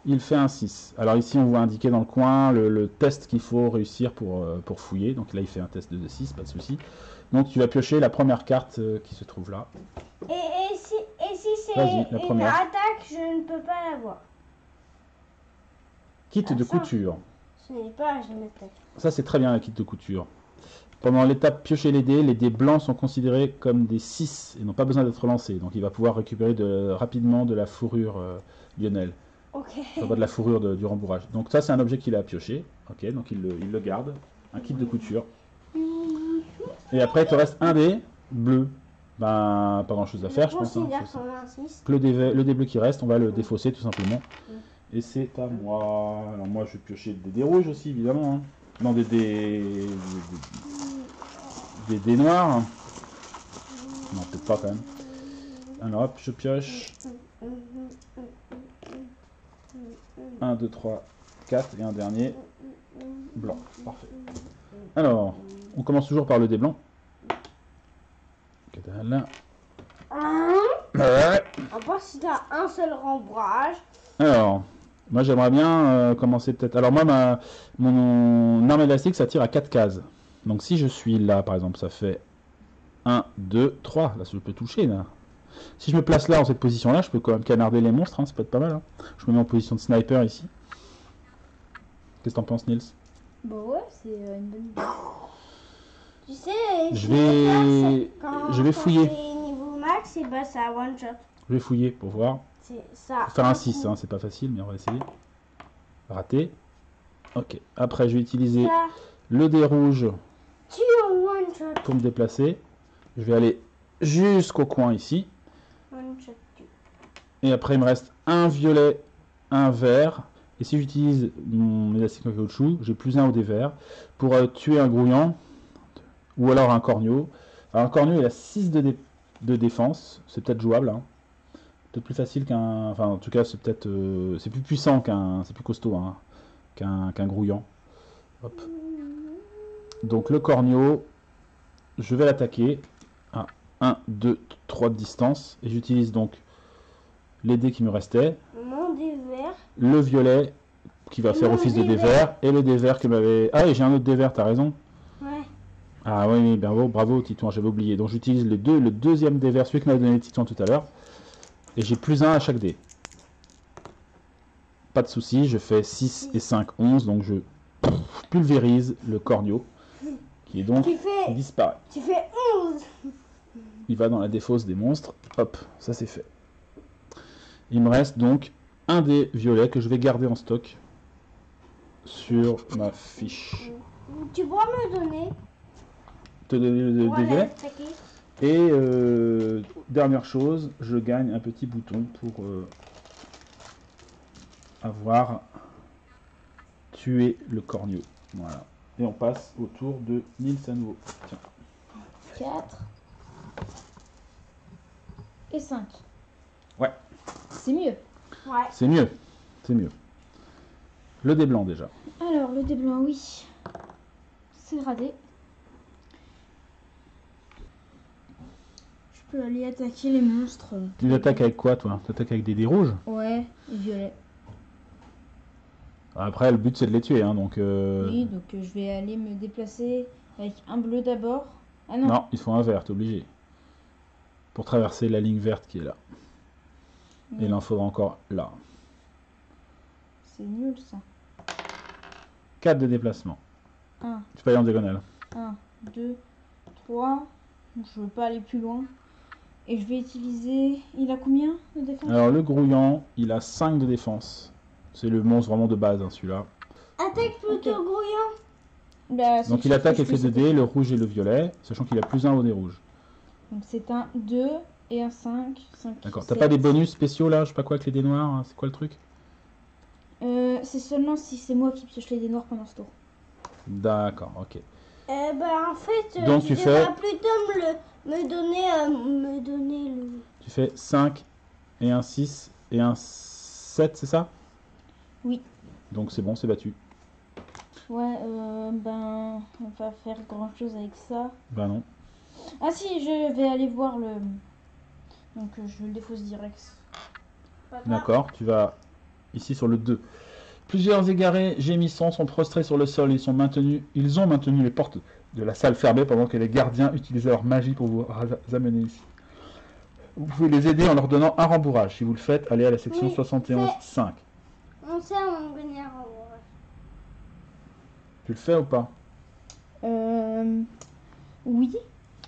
Il fait un 6. Alors ici, on voit indiqué dans le coin le test qu'il faut réussir pour fouiller. Donc là, il fait un test de 6, pas de souci. Donc tu vas piocher la première carte qui se trouve là. Et si c'est Vas-y, la une première. attaque, je ne peux pas l'avoir. Kit Ah, de ça. couture. Ce n'est pas une attaque. Ça, c'est très bien, la kit de couture. Pendant l'étape piocher les dés blancs sont considérés comme des 6 et n'ont pas besoin d'être lancés. Donc il va pouvoir récupérer rapidement de la fourrure Lionel. Ok. Enfin, pas de la fourrure du rembourrage. Donc ça, c'est un objet qu'il a pioché. Ok, donc il le garde. Un kit de couture. Et après, il te reste un dé bleu. Ben, pas grand chose à faire, je pense. Hein. considère comme un 6. Le dé bleu qui reste, on va le défausser tout simplement. Et c'est à moi. Alors moi, je vais piocher des dés rouges aussi, évidemment. Hein. Non, des dés noirs. Non, peut-être pas quand même. Alors hop, je pioche. 1, 2, 3, 4 et un dernier. blanc. Parfait. Alors, on commence toujours par le dé blanc. Là. Ouais. À part si t'as un seul rembrage. Alors, moi j'aimerais bien commencer peut-être. Alors moi, mon arme élastique, ça tire à 4 cases. Donc si je suis là, par exemple, ça fait 1, 2, 3. Là, je peux toucher, là. Si je me place là, en cette position-là, je peux quand même canarder les monstres, hein, ça peut être pas mal. Hein. Je me mets en position de sniper ici. Qu'est-ce que t'en penses, Nils? Bah ouais, c'est une bonne idée. Tu sais, Je vais fouiller. Niveau max, et bah ça one shot. Je vais fouiller pour voir. C'est ça. Faut faire un 6, hein, c'est pas facile, mais on va essayer. Raté. Ok. Après, je vais utiliser Ça, le dé rouge tu one shot. pour me déplacer. Je vais aller jusqu'au coin ici. One shot. Et après, il me reste un violet, un vert. Et si j'utilise mon élastique en caoutchouc, j'ai plus un au dé vert pour tuer un grouillant ou alors un corneau. Alors, un corneau, il a 6 de défense. C'est peut-être jouable. Hein. Peut-être plus facile qu'un. Enfin, en tout cas, c'est peut-être. C'est plus puissant qu'un. C'est plus costaud hein, qu'un grouillant. Hop. Donc, le corneau, je vais l'attaquer à 1, 2, 3 de distance. Et j'utilise donc les dés qui me restaient. Mon dé vert. Le violet qui va faire Mon office de dé dé vert. Et le dé vert que m'avait. Ah, et j'ai un autre dé vert, t'as raison. Ouais. Ah oui, bravo, bravo Titouan, j'avais oublié. Donc j'utilise le deuxième dé vert, celui que m'avait donné Titouan tout à l'heure. Et j'ai plus 1 à chaque dé. Pas de souci, je fais 6 et 5, 11. Donc je pulvérise le corneau. Qui est donc Tu disparaît. fais 11. Il va dans la défausse des monstres. Hop, ça c'est fait. Il me reste donc un dé violet que je vais garder en stock sur ma fiche. Tu pourras me donner. Te donner le dé Pour aller violet. attaquer. Et dernière chose, je gagne un petit bouton pour avoir tué le corneau. Voilà. Et on passe au tour de Nils à nouveau. Tiens. 4 et 5. Ouais. C'est mieux. Ouais. C'est mieux. C'est mieux. Le dé blanc déjà. Alors, le dé blanc, oui. C'est raté. Je peux aller attaquer les monstres. Tu attaques avec quoi toi? Tu attaques avec des dés rouges? Ouais, et violet. Après le but c'est de les tuer hein, donc Oui, donc je vais aller me déplacer avec un bleu d'abord. Ah non. non, il faut un vert, t'es obligé. Pour traverser la ligne verte qui est là. Et il en faudra encore là. C'est nul ça. 4 de déplacement. 1, Tu peux aller en diagonale. 1, 2, 3. Je veux pas aller plus loin. Et je vais utiliser... Il a combien de défense? Alors le grouillant, il a 5 de défense. C'est le monstre vraiment de base hein, celui-là. Attaque plutôt Ok. grouillant. Bah, Donc il attaque avec les 2 dés, le rouge et le violet, sachant qu'il a plus 1 au dé rouge. Donc c'est un 2 et un 5. 5 D'accord. T'as pas des bonus spéciaux là, je sais pas quoi avec les dés noirs, hein, c'est quoi le truc? C'est seulement si c'est moi qui pioche les dés noirs pendant ce tour. D'accord, ok. Bah en fait, Donc tu tu devrais fais- plutôt me donner le... Tu fais 5 et un 6 et un 7, c'est ça? Oui. Donc c'est bon, c'est battu. Ouais, ben, on va faire grand chose avec ça. Bah non. Ah si, je vais aller voir le... Donc je le défausse direct. Pas grave. D'accord, tu vas ici sur le 2. Plusieurs égarés gémissants sont prostrés sur le sol. Ils ont maintenu les portes de la salle fermées pendant que les gardiens utilisaient leur magie pour vous amener ici. Vous pouvez les aider en leur donnant un rembourrage. Si vous le faites, allez à la section Oui, 71.5. On sait on gagne un rembourrage. Tu le fais ou pas? Oui.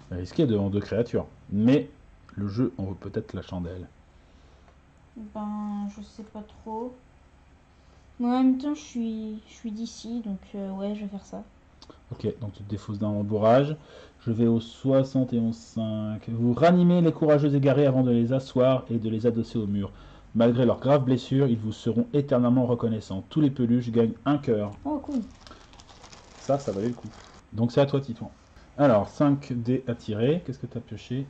C'est risqué devant 2 créatures. Mais le jeu en vaut peut-être la chandelle. Ben, je sais pas trop. Moi, en même temps, je suis d'ici, donc ouais, je vais faire ça. Ok, donc tu te défausses d'un rembourrage. Je vais au 71.5. Vous ranimez les courageux égarés avant de les asseoir et de les adosser au mur. Malgré leurs graves blessures, ils vous seront éternellement reconnaissants. Tous les peluches gagnent un cœur. Oh, cool. Ça valait le coup. Donc c'est à toi, Titouan. Alors, 5 dés à tirer. Qu'est-ce que tu as pioché?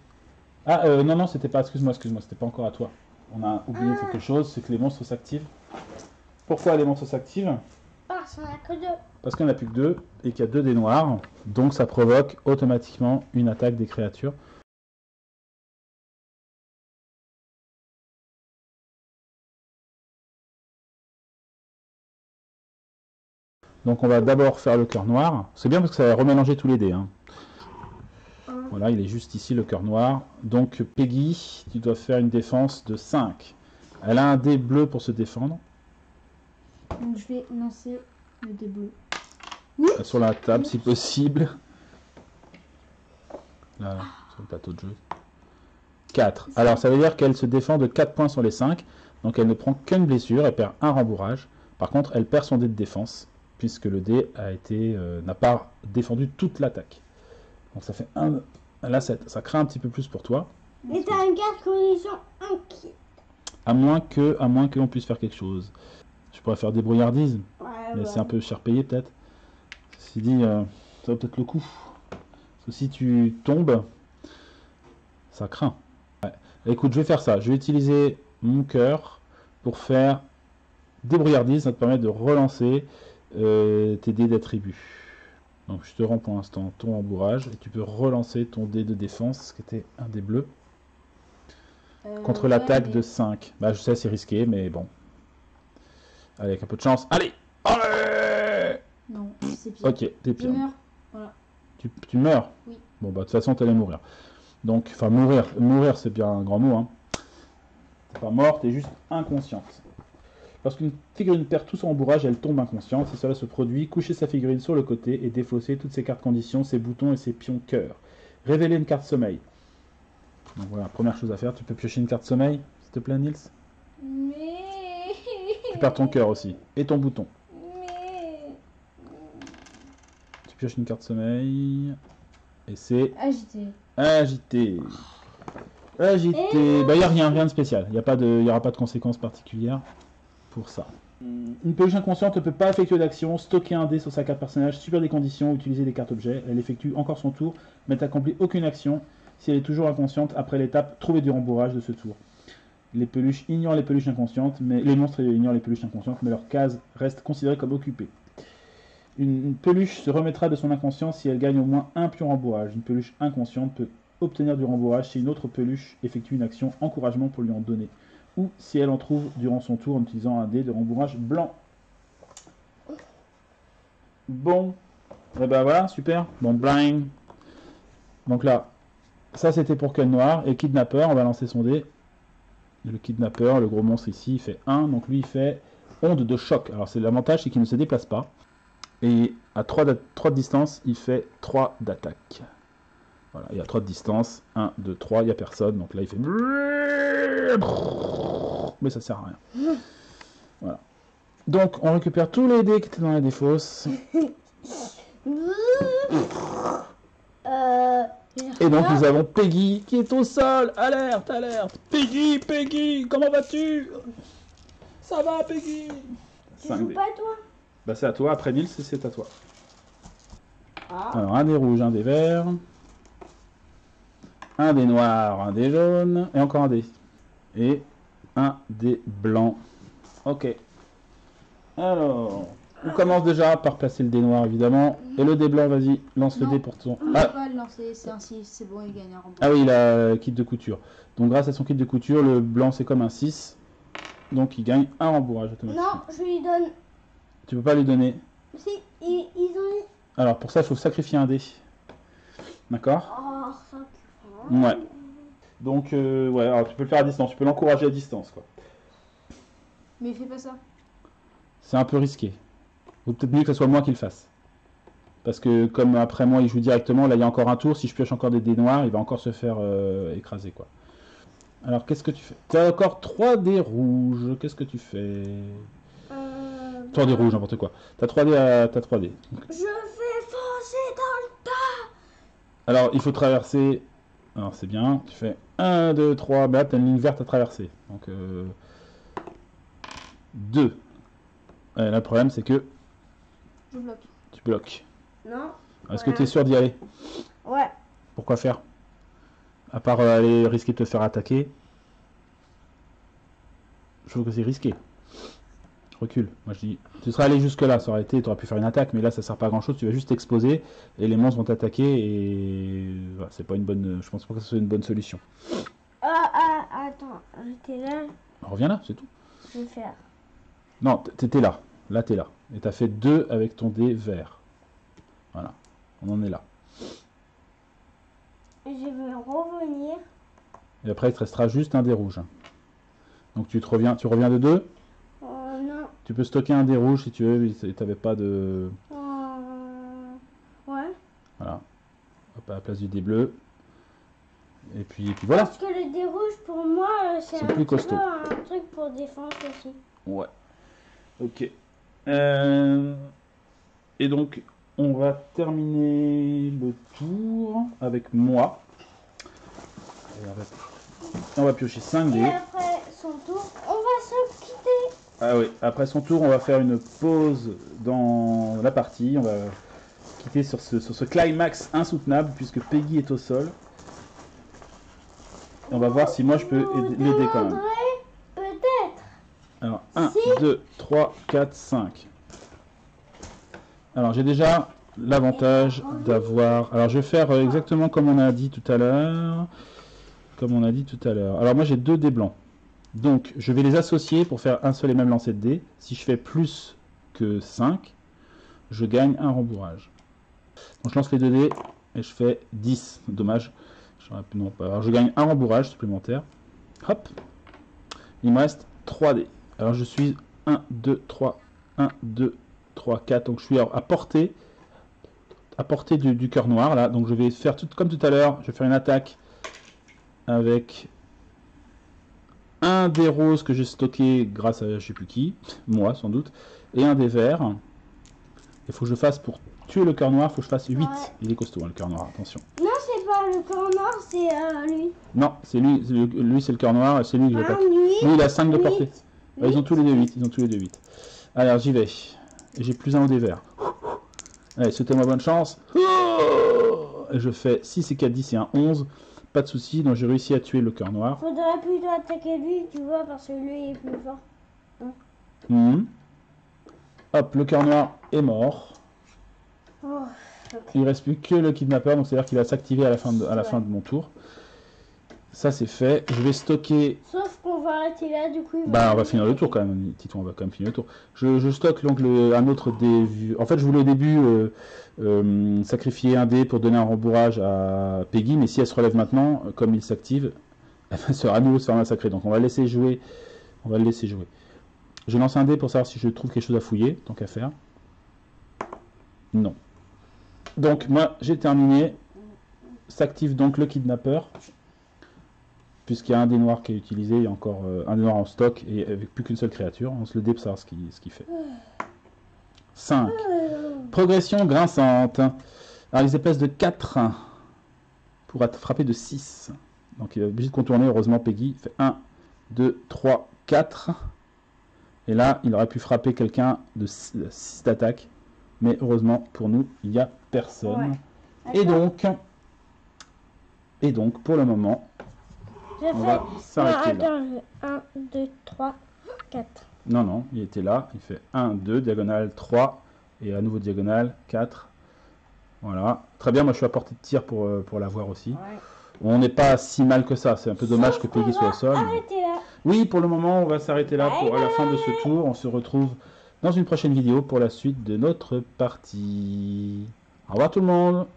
Ah, non, c'était pas... Excuse-moi, c'était pas encore à toi. On a oublié quelque chose, c'est que les monstres s'activent. Pourquoi les monstres s'activent? Parce qu'on a que 2. Parce qu'il n'y en a plus que 2 et qu'il y a 2 dés noirs. Donc ça provoque automatiquement une attaque des créatures. Donc on va d'abord faire le cœur noir. C'est bien parce que ça va remélanger tous les dés. Hein. Voilà, il est juste ici le cœur noir. Donc Peggy, tu dois faire une défense de 5. Elle a un dé bleu pour se défendre. Donc je vais lancer le dé bleu. Sur la table si possible. Là, sur le plateau de jeu. 4. Alors ça veut dire qu'elle se défend de 4 points sur les 5. Donc elle ne prend qu'une blessure, elle perd un rembourrage. Par contre, elle perd son dé de défense, puisque le dé n'a pas défendu toute l'attaque. Donc ça fait 1. Là, ça craint un petit peu plus pour toi. Mais t'as une garde collision inquiète. À moins que l'on puisse faire quelque chose. Je pourrais faire des brouillardises, mais c'est un peu cher payé peut-être. Ceci dit, ça vaut peut-être le coup. Parce que si tu tombes, ça craint. Ouais. Écoute, je vais faire ça. Je vais utiliser mon cœur pour faire des brouillardises. Ça te permet de relancer tes dés d'attribut. Donc je te rends pour l'instant ton rembourrage et tu peux relancer ton dé de défense, qui était un dé bleu, contre l'attaque de 5. Bah je sais, c'est risqué, mais bon. Allez, avec un peu de chance. Allez! Allez! Non, c'est pire. Ok, t'es Je pire. meurs. Voilà. Tu meurs? Oui. Bon bah de toute façon t'allais mourir. Donc, enfin mourir c'est bien un grand mot. Hein. T'es pas mort, t'es juste inconsciente. Lorsqu'une figurine perd tout son rembourrage, elle tombe inconsciente. Si cela se produit, couchez sa figurine sur le côté et défaussez toutes ses cartes conditions, ses boutons et ses pions cœur. Révélez une carte sommeil. Donc voilà, première chose à faire, tu peux piocher une carte sommeil, s'il te plaît Nils. Mais... Tu perds ton cœur aussi, et ton bouton. Mais... Tu pioches une carte sommeil, et c'est Agité. agité. Agité, bah il n'y a rien de spécial, il n'y aura pas de conséquences particulières pour ça. Une peluche inconsciente ne peut pas effectuer d'action, stocker un dé sur sa carte personnage, subir des conditions, utiliser des cartes objets. Elle effectue encore son tour, mais n'accomplit aucune action si elle est toujours inconsciente après l'étape trouver du rembourrage de ce tour. Les peluches ignorent les peluches inconscientes, mais les monstres ignorent les peluches inconscientes, mais leur case reste considérée comme occupée. Une peluche se remettra de son inconscience si elle gagne au moins un pion rembourrage. Une peluche inconsciente peut obtenir du rembourrage si une autre peluche effectue une action encouragement pour lui en donner, ou si elle en trouve durant son tour en utilisant un dé de rembourrage blanc. Bon, et ben voilà, super. Bon, blind. Donc là, ça c'était pour quel noir. Et kidnapper, on va lancer son dé. Le kidnapper, le gros monstre ici, il fait 1. Donc lui, il fait onde de choc. Alors c'est l'avantage, c'est qu'il ne se déplace pas. Et à 3 de distance, il fait 3 d'attaque. Voilà, il y a 3 de distance. 1, 2, 3, il n'y a personne. Donc là, il fait... Mais ça sert à rien. Voilà. Donc, on récupère tous les dés qui étaient dans la défausse. Et donc, nous avons Peggy qui est au sol. Alerte, alerte. Peggy, comment vas-tu? Ça va, Peggy? Tu joues pas toi? Bah, c'est à toi. Après Nils, c'est à toi. Ah. Alors, un dé rouge, un dé vert. Un dé noir, un dé jaune. Et encore un dé. Et un dé blanc. Ok. Alors, on commence déjà par placer le dé noir, évidemment. Et le dé blanc, vas-y, lance le Non. dé pour ton... On Ah, peut pas le lancer, c'est un 6, c'est bon, il gagne un rembourrage. ah oui, il a kit de couture. Donc grâce à son kit de couture, le blanc c'est comme un 6. Donc il gagne un rembourrage automatiquement. Non, je lui donne. Tu peux pas lui donner. Si, ils ont. Alors pour ça, il faut sacrifier un dé. D'accord? Oh, ça. Ouais. Donc, ouais, alors tu peux le faire à distance. Tu peux l'encourager à distance, quoi. Mais fais pas ça. C'est un peu risqué. Ou peut-être mieux que ce soit moi qui le fasse. Parce que comme après moi, il joue directement, là il y a encore un tour. Si je pioche encore des dés noirs, il va encore se faire écraser, quoi. Alors, qu'est-ce que tu fais? Tu as encore 3 dés rouges. Qu'est-ce que tu fais? 3 dés rouges, n'importe quoi. T'as 3 dés t'as 3 dés. Je vais foncer dans le tas. Alors, il faut traverser. Alors, c'est bien. Tu fais 1, 2, 3. Bah, t'as une ligne verte à traverser. Donc, 2. Là, le problème, c'est que Je bloque. tu bloques. Non. Est-ce que tu es sûr d'y aller? Ouais. Pourquoi faire? À part aller risquer de te faire attaquer. Je trouve que c'est risqué. recule. Moi je dis, tu serais allé jusque là, ça aurait été, tu aurais pu faire une attaque, mais là ça sert pas à grand chose, tu vas juste t'exposer et les monstres vont t'attaquer et voilà, c'est pas une bonne, je pense pas que ce soit une bonne solution. Attends, j'étais là, Reviens là, c'est tout. je vais faire. Non, t'étais là, là t'es là, et t'as fait 2 avec ton dé vert. Voilà, on en est là. Je vais revenir. Et après il te restera juste un dé rouge. Donc tu reviens de 2. Non. Tu peux stocker un dé rouge si tu veux, et t'avais pas de... Ouais. Voilà, hop, à la place du dé bleu. Et puis voilà. Parce que le dé rouge, pour moi, c'est C'est un plus petit peu costaud. un truc pour défense aussi. Ouais. Ok. Et donc, on va terminer le tour avec moi. Et on va piocher 5 Et dés. après son tour, on va se quitter. Ah oui, après son tour, on va faire une pause dans la partie. On va quitter sur ce climax insoutenable puisque Peggy est au sol. Et on va voir si moi je peux l'aider quand même. Peut-être. Alors, 1, Si. 2, 3, 4, 5. Alors, j'ai déjà l'avantage d'avoir... Alors, je vais faire exactement comme on a dit tout à l'heure. Alors, moi, j'ai 2 dés blancs. Donc, je vais les associer pour faire un seul et même lancer de dés. Si je fais plus que 5, je gagne un rembourrage. Donc, je lance les 2 dés et je fais 10. Dommage. Non, pas. Alors, je gagne un rembourrage supplémentaire. Hop. Il me reste 3 dés. Alors, je suis 1, 2, 3, 1, 2, 3, 4. Donc, je suis à portée du cœur noir, là. Donc, je vais faire comme tout à l'heure. Je vais faire une attaque avec un dé rose que j'ai stocké grâce à je sais plus qui, moi sans doute, et un dé vert. Il faut que je fasse, pour tuer le cœur noir, il faut que je fasse 8. Ouais. Il est costaud, hein, le cœur noir, attention. Non, c'est pas le corps noir, c'est lui. Non, c'est lui, lui c'est le cœur noir, c'est lui que j'attaque. Lui, Lui, il a 5 de portée. huit, Ouais, ils ont tous les deux 8. Ils ont tous les deux 8. Alors, j'y vais. Et j'ai plus un au dé vert. Allez, souhaitez-moi bonne chance. Et je fais 6 et 4, 10 et un 11. Pas de soucis, donc j'ai réussi à tuer le cœur noir. Faudrait plutôt attaquer lui, tu vois, parce que lui est plus fort. Mhm. Hop, le cœur noir est mort. Oh, Il ne reste plus que le kidnappeur, donc c'est-à-dire qu'il va s'activer à la fin de mon tour. Ça, c'est fait. Je vais stocker... sauf qu'on va arrêter là, du coup. Bah, on va finir le tour quand même, Titon, on va quand même finir le tour. Je stocke donc un autre dé. En fait, je voulais au début sacrifier un dé pour donner un rembourrage à Peggy, mais si elle se relève maintenant, comme il s'active, elle va se à nouveau se faire massacrer. Donc on va le laisser jouer. On va le laisser jouer. Je lance un dé pour savoir si je trouve quelque chose à fouiller, tant qu'à faire. Non. Donc moi, j'ai terminé. S'active donc le kidnappeur. Puisqu'il y a un dé noir qui est utilisé, il y a encore un dé noir en stock et avec plus qu'une seule créature. On se le dé pour savoir ce qu'il fait. 5. Progression grinçante. Alors les espèces de 4 pour frapper de 6. Donc il est obligé de contourner, heureusement Peggy fait 1, 2, 3, 4. Et là, il aurait pu frapper quelqu'un de 6 d'attaque. Mais heureusement, pour nous, il n'y a personne. Ouais. Et donc, pour le moment, Je on va s'arrêter là. Attends, 1, 2, 3, 4. Non, il était là. Il fait 1, 2, diagonale 3. Et à nouveau diagonale 4. Voilà. Très bien, moi je suis à portée de tir pour l'avoir aussi. Ouais. On n'est pas si mal que ça. C'est un peu dommage que Peggy soit au sol. mais- Arrêtez là. Oui, pour le moment, on va s'arrêter là pour à la fin de ce tour. On se retrouve dans une prochaine vidéo pour la suite de notre partie. Au revoir tout le monde.